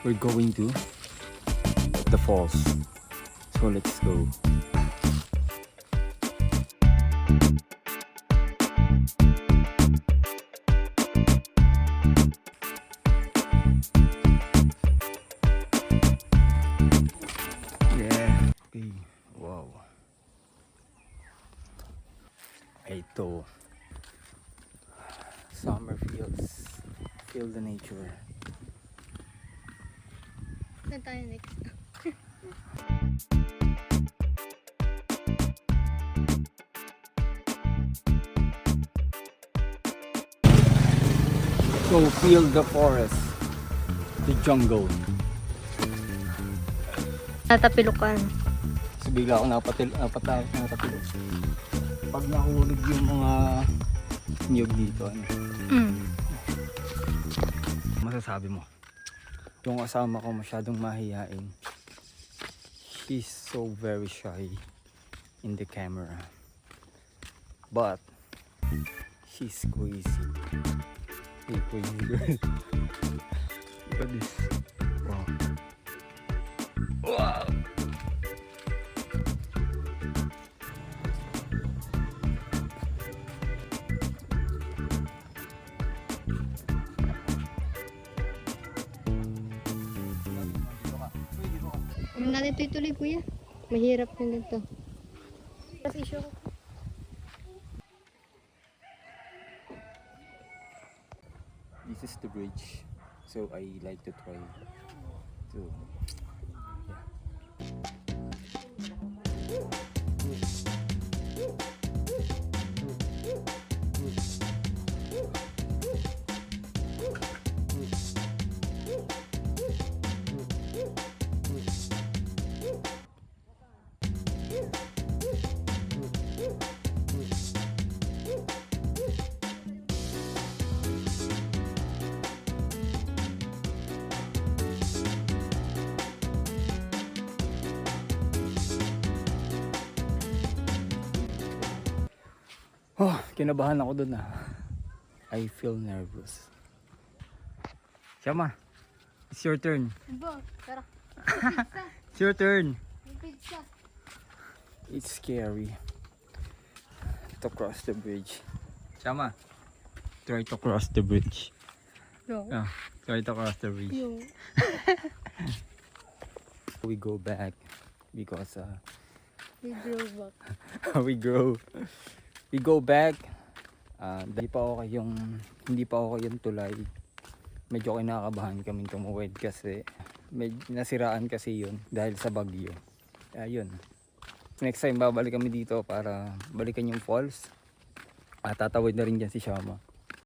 we're going to the falls. So let's go. Yeah. Okay. Wow. Ito. Summer feels. Feel the nature. Saan tayo next? So feel the forest. The jungle. Natapilukan. So bigla ako napatilo. Pag nahulog yung mga niyog dito, ano, masasabi mo? Yung kasama ko masyadong mahihain. She's so very shy in the camera. But she's crazy. Hey, crazy girl. Look at this. Wow. Wow. Huwag natin ito ituloy, kuya. Mahirap na ganito. Kasi issue ko. This is the bridge, so I like to try to, oh, kinabahan ako dun ah. I feel nervous. Shama, it's your turn. Bo, tara. It's your turn. Yung pizza. It's scary to cross the bridge. Shama, try to cross the bridge. No. Ah, try to cross the bridge. Yung. We go back because We drove back. we go back. Hindi pa ako kayong tulay. Medyo kinakabahan kami tumuwid kasi nasiraan kasi yun dahil sa bagyo. Ayun. Next time babalik kami dito para balikan yung falls. Tatawid na rin dyan si Shama.